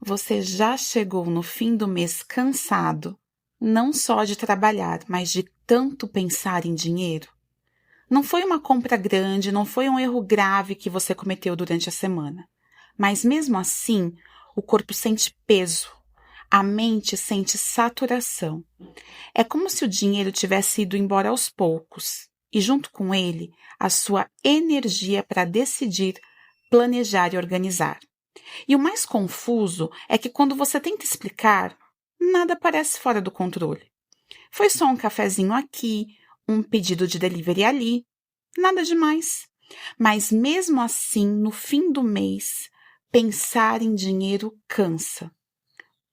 Você já chegou no fim do mês cansado, não só de trabalhar, mas de tanto pensar em dinheiro? Não foi uma compra grande, não foi um erro grave que você cometeu durante a semana. Mas mesmo assim, o corpo sente peso, a mente sente saturação. É como se o dinheiro tivesse ido embora aos poucos, e junto com ele, a sua energia para decidir, planejar e organizar. E o mais confuso é que quando você tenta explicar, nada parece fora do controle. Foi só um cafezinho aqui, um pedido de delivery ali, nada demais. Mas mesmo assim, no fim do mês, pensar em dinheiro cansa.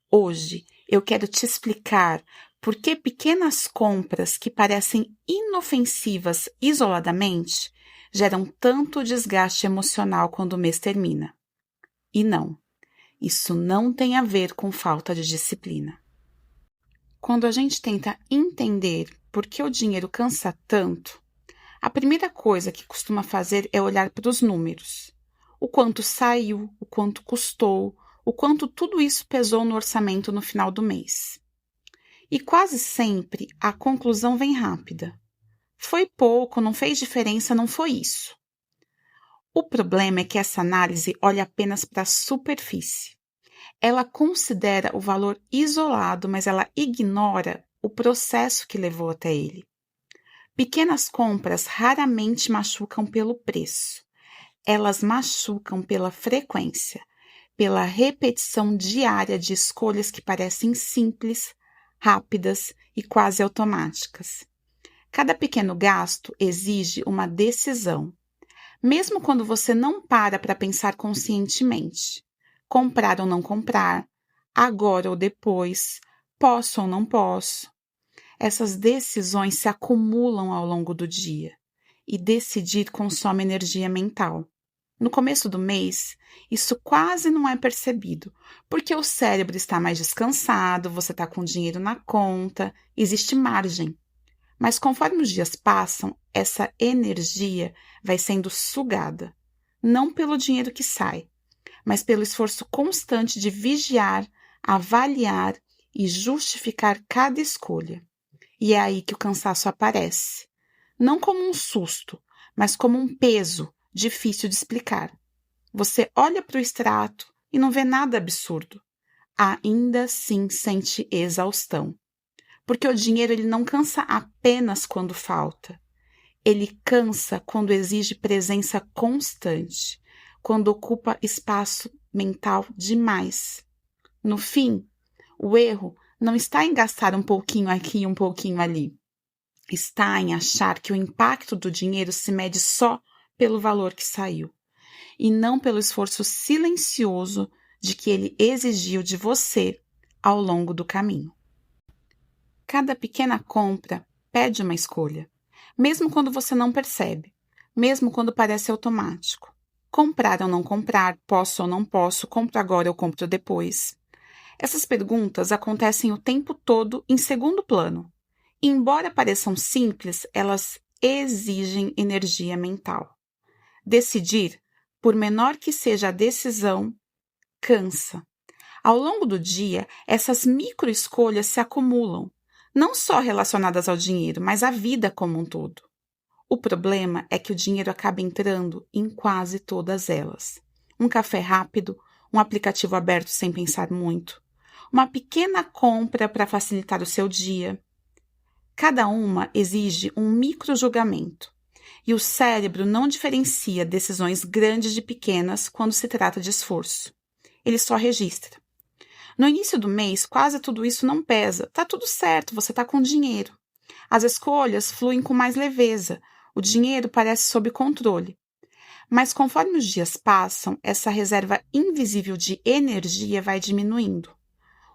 Hoje eu quero te explicar por que pequenas compras que parecem inofensivas isoladamente geram tanto desgaste emocional quando o mês termina. E não. Isso não tem a ver com falta de disciplina. Quando a gente tenta entender por que o dinheiro cansa tanto, a primeira coisa que costuma fazer é olhar para os números. O quanto saiu, o quanto custou, o quanto tudo isso pesou no orçamento no final do mês. E quase sempre a conclusão vem rápida. Foi pouco, não fez diferença, não foi isso. O problema é que essa análise olha apenas para a superfície. Ela considera o valor isolado, mas ela ignora o processo que levou até ele. Pequenas compras raramente machucam pelo preço. Elas machucam pela frequência, pela repetição diária de escolhas que parecem simples, rápidas e quase automáticas. Cada pequeno gasto exige uma decisão, mesmo quando você não para pensar conscientemente. Comprar ou não comprar, agora ou depois, posso ou não posso. Essas decisões se acumulam ao longo do dia e decidir consome energia mental. No começo do mês, isso quase não é percebido, porque o cérebro está mais descansado, você está com dinheiro na conta, existe margem. Mas conforme os dias passam, essa energia vai sendo sugada, não pelo dinheiro que sai, mas pelo esforço constante de vigiar, avaliar e justificar cada escolha. E é aí que o cansaço aparece. Não como um susto, mas como um peso difícil de explicar. Você olha para o extrato e não vê nada absurdo. Ainda assim sente exaustão. Porque o dinheiro ele não cansa apenas quando falta. Ele cansa quando exige presença constante, quando ocupa espaço mental demais. No fim, o erro não está em gastar um pouquinho aqui e um pouquinho ali. Está em achar que o impacto do dinheiro se mede só pelo valor que saiu, e não pelo esforço silencioso de que ele exigiu de você ao longo do caminho. Cada pequena compra pede uma escolha, mesmo quando você não percebe, mesmo quando parece automático. Comprar ou não comprar, posso ou não posso, compro agora ou compro depois. Essas perguntas acontecem o tempo todo em segundo plano. E, embora pareçam simples, elas exigem energia mental. Decidir, por menor que seja a decisão, cansa. Ao longo do dia, essas microescolhas se acumulam, não só relacionadas ao dinheiro, mas à vida como um todo. O problema é que o dinheiro acaba entrando em quase todas elas. Um café rápido, um aplicativo aberto sem pensar muito, uma pequena compra para facilitar o seu dia. Cada uma exige um micro-julgamento, e o cérebro não diferencia decisões grandes de pequenas quando se trata de esforço. Ele só registra. No início do mês, quase tudo isso não pesa. Tá tudo certo, você tá com dinheiro. As escolhas fluem com mais leveza. O dinheiro parece sob controle. Mas conforme os dias passam, essa reserva invisível de energia vai diminuindo.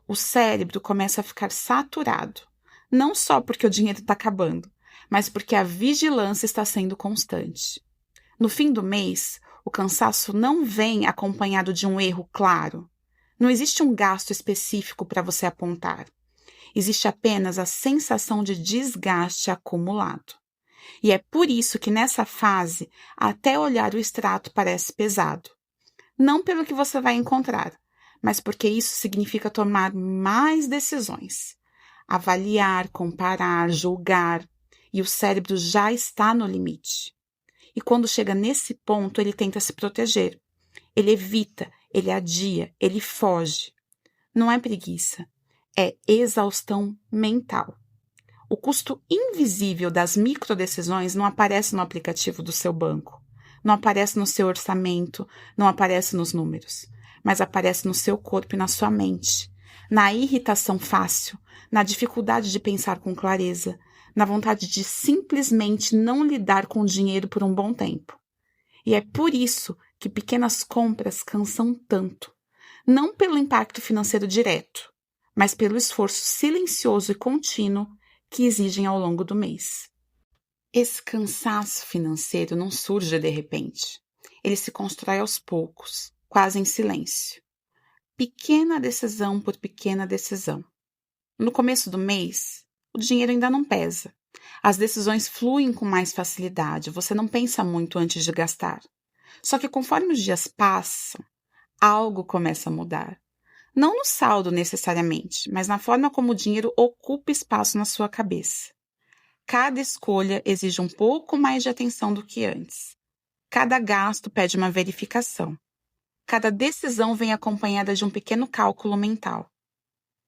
O cérebro começa a ficar saturado. Não só porque o dinheiro está acabando, mas porque a vigilância está sendo constante. No fim do mês, o cansaço não vem acompanhado de um erro claro. Não existe um gasto específico para você apontar. Existe apenas a sensação de desgaste acumulado. E é por isso que nessa fase, até olhar o extrato parece pesado. Não pelo que você vai encontrar, mas porque isso significa tomar mais decisões, avaliar, comparar, julgar, e o cérebro já está no limite. E quando chega nesse ponto, ele tenta se proteger. Ele evita, ele adia, ele foge. Não é preguiça, é exaustão mental. O custo invisível das microdecisões não aparece no aplicativo do seu banco, não aparece no seu orçamento, não aparece nos números, mas aparece no seu corpo e na sua mente, na irritação fácil, na dificuldade de pensar com clareza, na vontade de simplesmente não lidar com o dinheiro por um bom tempo. E é por isso que pequenas compras cansam tanto, não pelo impacto financeiro direto, mas pelo esforço silencioso e contínuo que exigem ao longo do mês. Esse cansaço financeiro não surge de repente. Ele se constrói aos poucos, quase em silêncio. Pequena decisão por pequena decisão. No começo do mês, o dinheiro ainda não pesa. As decisões fluem com mais facilidade, você não pensa muito antes de gastar. Só que conforme os dias passam, algo começa a mudar. Não no saldo necessariamente, mas na forma como o dinheiro ocupa espaço na sua cabeça. Cada escolha exige um pouco mais de atenção do que antes. Cada gasto pede uma verificação. Cada decisão vem acompanhada de um pequeno cálculo mental.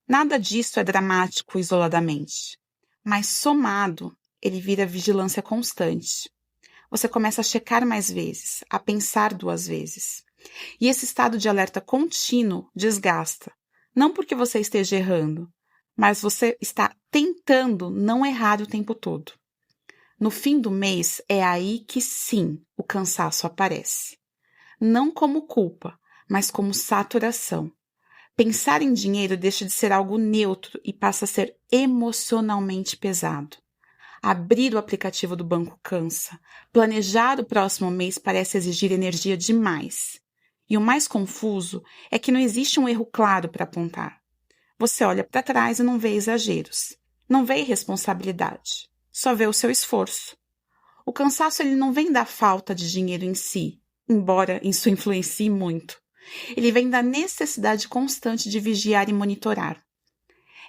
Nada disso é dramático isoladamente, mas somado, ele vira vigilância constante. Você começa a checar mais vezes, a pensar 2 vezes. E esse estado de alerta contínuo desgasta, não porque você esteja errando, mas você está tentando não errar o tempo todo. No fim do mês, é aí que sim, o cansaço aparece. Não como culpa, mas como saturação. Pensar em dinheiro deixa de ser algo neutro e passa a ser emocionalmente pesado. Abrir o aplicativo do banco cansa. Planejar o próximo mês parece exigir energia demais. E o mais confuso é que não existe um erro claro para apontar. Você olha para trás e não vê exageros. Não vê irresponsabilidade. Só vê o seu esforço. O cansaço ele não vem da falta de dinheiro em si, embora isso influencie muito. Ele vem da necessidade constante de vigiar e monitorar.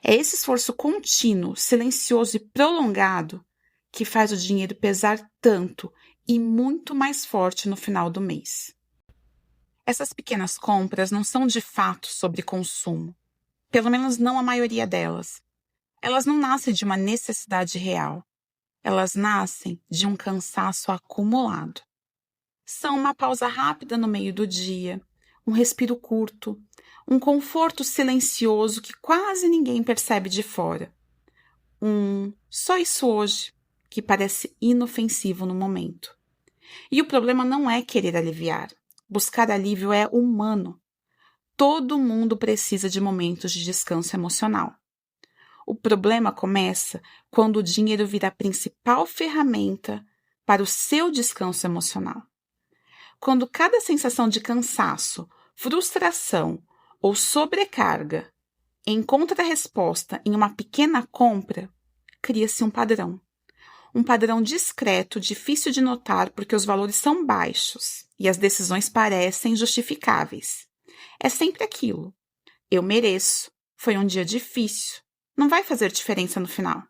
É esse esforço contínuo, silencioso e prolongado que faz o dinheiro pesar tanto e muito mais forte no final do mês. Essas pequenas compras não são de fato sobre consumo, pelo menos não a maioria delas. Elas não nascem de uma necessidade real, elas nascem de um cansaço acumulado. São uma pausa rápida no meio do dia, um respiro curto, um conforto silencioso que quase ninguém percebe de fora. Só isso hoje, que parece inofensivo no momento. E o problema não é querer aliviar. Buscar alívio é humano. Todo mundo precisa de momentos de descanso emocional. O problema começa quando o dinheiro vira a principal ferramenta para o seu descanso emocional. Quando cada sensação de cansaço, frustração ou sobrecarga encontra resposta em uma pequena compra, cria-se um padrão. Um padrão discreto, difícil de notar porque os valores são baixos e as decisões parecem justificáveis. É sempre aquilo. Eu mereço. Foi um dia difícil. Não vai fazer diferença no final.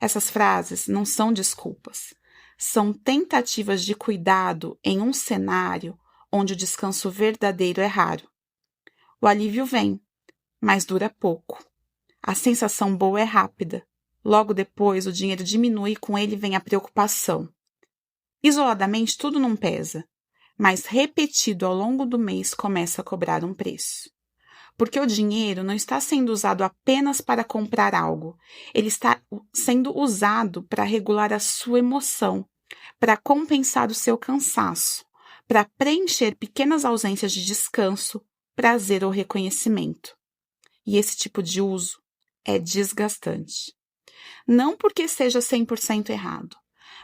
Essas frases não são desculpas. São tentativas de cuidado em um cenário onde o descanso verdadeiro é raro. O alívio vem, mas dura pouco. A sensação boa é rápida. Logo depois, o dinheiro diminui e com ele vem a preocupação. Isoladamente, tudo não pesa, mas repetido ao longo do mês começa a cobrar um preço. Porque o dinheiro não está sendo usado apenas para comprar algo, ele está sendo usado para regular a sua emoção, para compensar o seu cansaço, para preencher pequenas ausências de descanso, prazer ou reconhecimento. E esse tipo de uso é desgastante. Não porque seja 100% errado,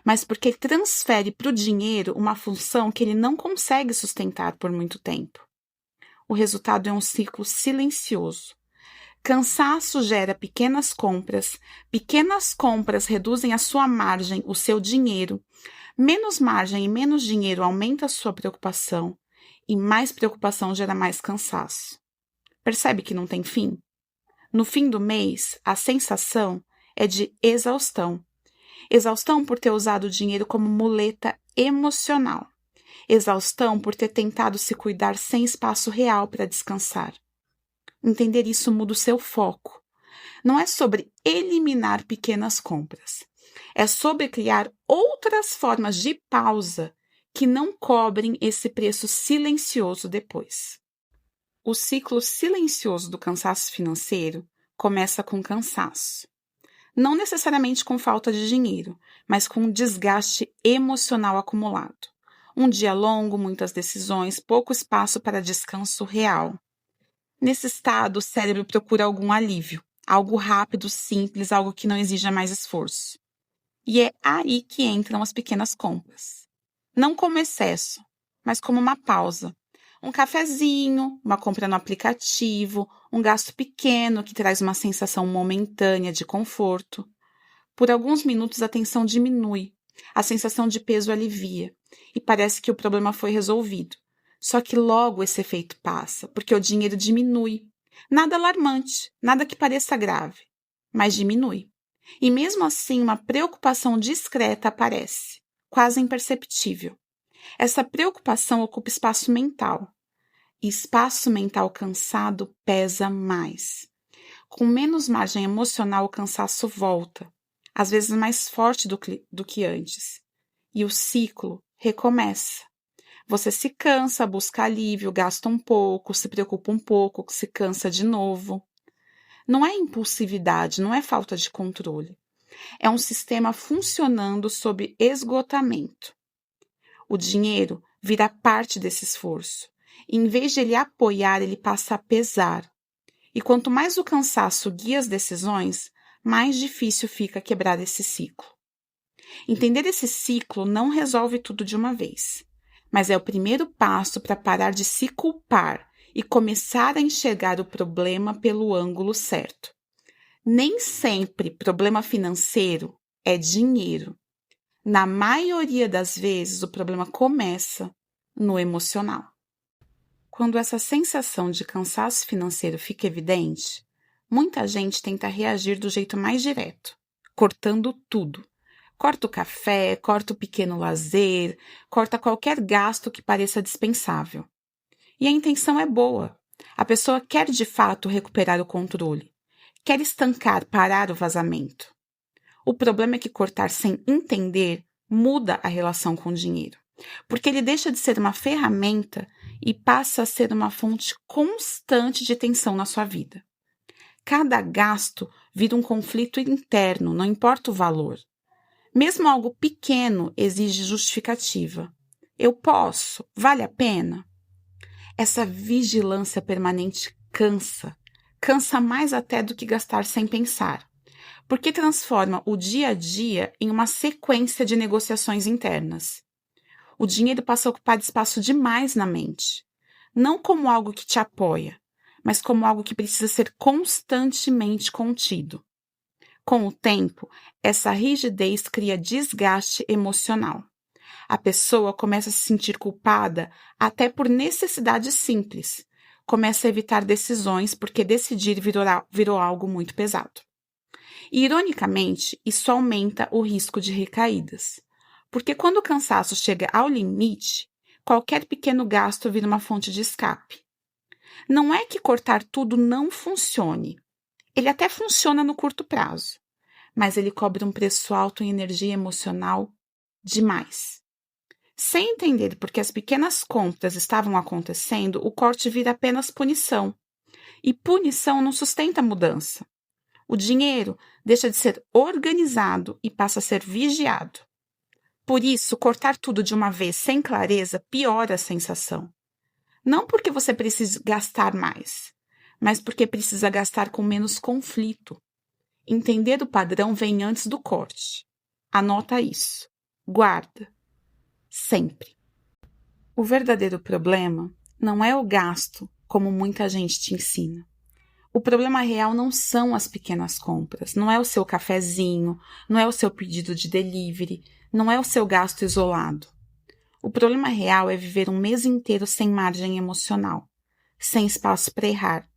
mas porque transfere para o dinheiro uma função que ele não consegue sustentar por muito tempo. O resultado é um ciclo silencioso. Cansaço gera pequenas compras reduzem a sua margem, o seu dinheiro. Menos margem e menos dinheiro aumenta a sua preocupação, e mais preocupação gera mais cansaço. Percebe que não tem fim? No fim do mês, a sensação é de exaustão. Exaustão por ter usado o dinheiro como muleta emocional. Exaustão por ter tentado se cuidar sem espaço real para descansar. Entender isso muda o seu foco. Não é sobre eliminar pequenas compras. É sobre criar outras formas de pausa que não cobrem esse preço silencioso depois. O ciclo silencioso do cansaço financeiro começa com cansaço. Não necessariamente com falta de dinheiro, mas com um desgaste emocional acumulado. Um dia longo, muitas decisões, pouco espaço para descanso real. Nesse estado, o cérebro procura algum alívio, algo rápido, simples, algo que não exija mais esforço. E é aí que entram as pequenas compras. Não como excesso, mas como uma pausa. Um cafezinho, uma compra no aplicativo, um gasto pequeno que traz uma sensação momentânea de conforto. Por alguns minutos a tensão diminui, a sensação de peso alivia e parece que o problema foi resolvido. Só que logo esse efeito passa, porque o dinheiro diminui. Nada alarmante, nada que pareça grave, mas diminui. E mesmo assim uma preocupação discreta aparece, quase imperceptível. Essa preocupação ocupa espaço mental. E espaço mental cansado pesa mais. Com menos margem emocional, o cansaço volta, às vezes mais forte do que antes. E o ciclo recomeça. Você se cansa, busca alívio, gasta um pouco, se preocupa um pouco, se cansa de novo. Não é impulsividade, não é falta de controle. É um sistema funcionando sob esgotamento. O dinheiro vira parte desse esforço. E, em vez de ele apoiar, ele passa a pesar. E quanto mais o cansaço guia as decisões, mais difícil fica quebrar esse ciclo. Entender esse ciclo não resolve tudo de uma vez, mas é o primeiro passo para parar de se culpar e começar a enxergar o problema pelo ângulo certo. Nem sempre problema financeiro é dinheiro. Na maioria das vezes, o problema começa no emocional. Quando essa sensação de cansaço financeiro fica evidente, muita gente tenta reagir do jeito mais direto, cortando tudo. Corta o café, corta o pequeno lazer, corta qualquer gasto que pareça dispensável. E a intenção é boa. A pessoa quer de fato recuperar o controle. Quer estancar, parar o vazamento. O problema é que cortar sem entender muda a relação com o dinheiro, porque ele deixa de ser uma ferramenta e passa a ser uma fonte constante de tensão na sua vida. Cada gasto vira um conflito interno, não importa o valor. Mesmo algo pequeno exige justificativa. Eu posso? Vale a pena? Essa vigilância permanente cansa. Cansa mais até do que gastar sem pensar, porque transforma o dia a dia em uma sequência de negociações internas. O dinheiro passa a ocupar espaço demais na mente, não como algo que te apoia, mas como algo que precisa ser constantemente contido. Com o tempo, essa rigidez cria desgaste emocional. A pessoa começa a se sentir culpada até por necessidades simples. Começa a evitar decisões porque decidir virou algo muito pesado. E, ironicamente, isso aumenta o risco de recaídas. Porque quando o cansaço chega ao limite, qualquer pequeno gasto vira uma fonte de escape. Não é que cortar tudo não funcione. Ele até funciona no curto prazo, mas ele cobra um preço alto em energia emocional demais. Sem entender por que as pequenas compras estavam acontecendo, o corte vira apenas punição. E punição não sustenta a mudança. O dinheiro deixa de ser organizado e passa a ser vigiado. Por isso, cortar tudo de uma vez sem clareza piora a sensação. Não porque você precisa gastar mais, mas porque precisa gastar com menos conflito. Entender o padrão vem antes do corte. Anota isso. Guarda. Sempre. O verdadeiro problema não é o gasto, como muita gente te ensina. O problema real não são as pequenas compras, não é o seu cafezinho, não é o seu pedido de delivery, não é o seu gasto isolado. O problema real é viver um mês inteiro sem margem emocional, sem espaço para errar,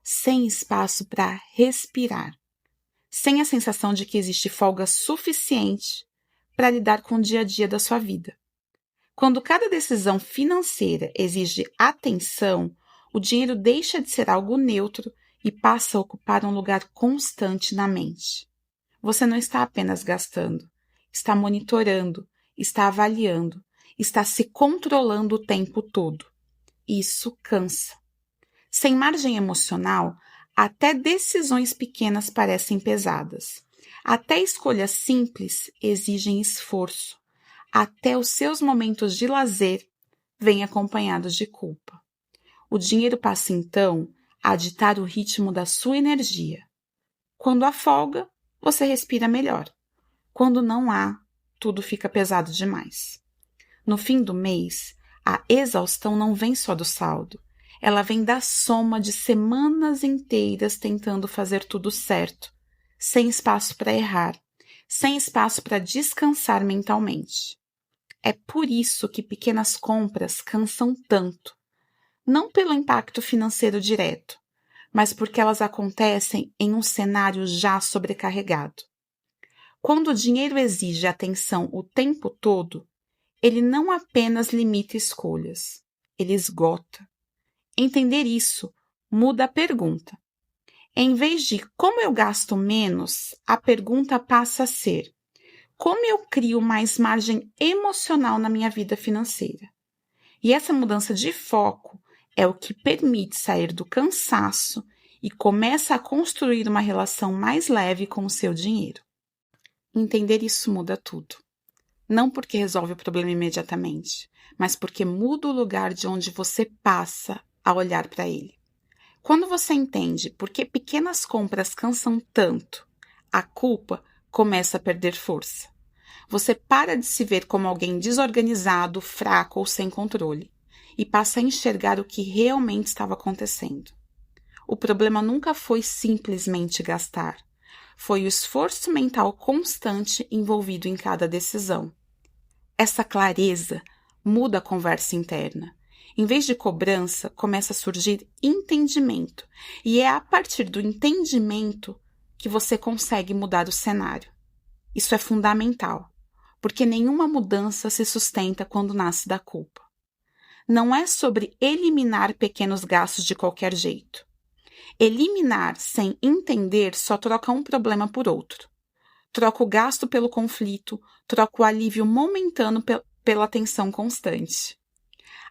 sem espaço para respirar, sem a sensação de que existe folga suficiente para lidar com o dia a dia da sua vida. Quando cada decisão financeira exige atenção, o dinheiro deixa de ser algo neutro e passa a ocupar um lugar constante na mente. Você não está apenas gastando, está monitorando, está avaliando, está se controlando o tempo todo. Isso cansa. Sem margem emocional, até decisões pequenas parecem pesadas. Até escolhas simples exigem esforço. Até os seus momentos de lazer vêm acompanhados de culpa. O dinheiro passa, então, a ditar o ritmo da sua energia. Quando há folga, você respira melhor. Quando não há, tudo fica pesado demais. No fim do mês, a exaustão não vem só do saldo. Ela vem da soma de semanas inteiras tentando fazer tudo certo, sem espaço para errar, sem espaço para descansar mentalmente. É por isso que pequenas compras cansam tanto. Não pelo impacto financeiro direto, mas porque elas acontecem em um cenário já sobrecarregado. Quando o dinheiro exige atenção o tempo todo, ele não apenas limita escolhas, ele esgota. Entender isso muda a pergunta. Em vez de como eu gasto menos, a pergunta passa a ser: como eu crio mais margem emocional na minha vida financeira? E essa mudança de foco é o que permite sair do cansaço e começa a construir uma relação mais leve com o seu dinheiro. Entender isso muda tudo. Não porque resolve o problema imediatamente, mas porque muda o lugar de onde você passa a olhar para ele. Quando você entende por que pequenas compras cansam tanto, a culpa começa a perder força. Você para de se ver como alguém desorganizado, fraco ou sem controle e passa a enxergar o que realmente estava acontecendo. O problema nunca foi simplesmente gastar. Foi o esforço mental constante envolvido em cada decisão. Essa clareza muda a conversa interna. Em vez de cobrança, começa a surgir entendimento. E é a partir do entendimento que você consegue mudar o cenário. Isso é fundamental, porque nenhuma mudança se sustenta quando nasce da culpa. Não é sobre eliminar pequenos gastos de qualquer jeito. Eliminar sem entender só troca um problema por outro. Troca o gasto pelo conflito, troca o alívio momentâneo pela tensão constante.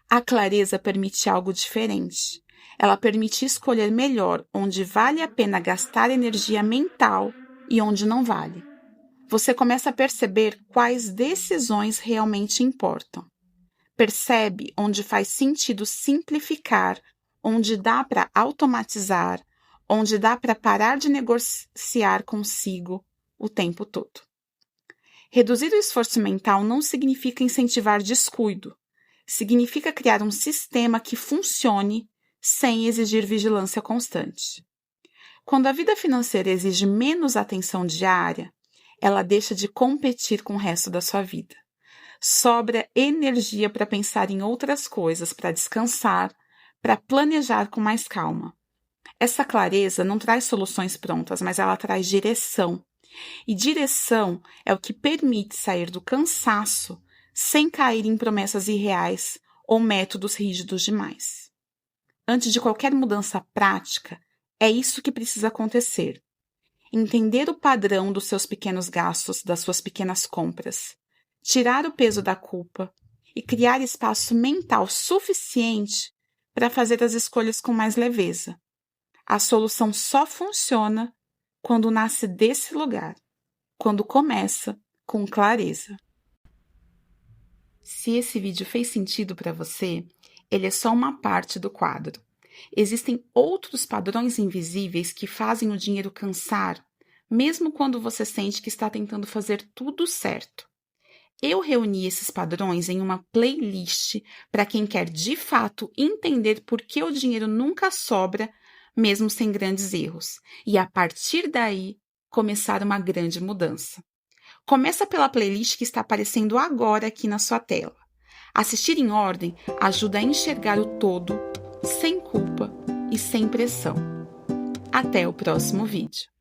A clareza permite algo diferente. Ela permite escolher melhor onde vale a pena gastar energia mental e onde não vale. Você começa a perceber quais decisões realmente importam. Percebe onde faz sentido simplificar, onde dá para automatizar, onde dá para parar de negociar consigo o tempo todo. Reduzir o esforço mental não significa incentivar descuido. Significa criar um sistema que funcione sem exigir vigilância constante. Quando a vida financeira exige menos atenção diária, ela deixa de competir com o resto da sua vida. Sobra energia para pensar em outras coisas, para descansar, para planejar com mais calma. Essa clareza não traz soluções prontas, mas ela traz direção. E direção é o que permite sair do cansaço sem cair em promessas irreais ou métodos rígidos demais. Antes de qualquer mudança prática, é isso que precisa acontecer. Entender o padrão dos seus pequenos gastos, das suas pequenas compras, tirar o peso da culpa e criar espaço mental suficiente para fazer as escolhas com mais leveza. A solução só funciona quando nasce desse lugar, quando começa com clareza. Se esse vídeo fez sentido para você, ele é só uma parte do quadro. Existem outros padrões invisíveis que fazem o dinheiro cansar, mesmo quando você sente que está tentando fazer tudo certo. Eu reuni esses padrões em uma playlist para quem quer de fato entender por que o dinheiro nunca sobra, mesmo sem grandes erros, e a partir daí começar uma grande mudança. Começa pela playlist que está aparecendo agora aqui na sua tela. Assistir em ordem ajuda a enxergar o todo, sem culpa e sem pressão. Até o próximo vídeo.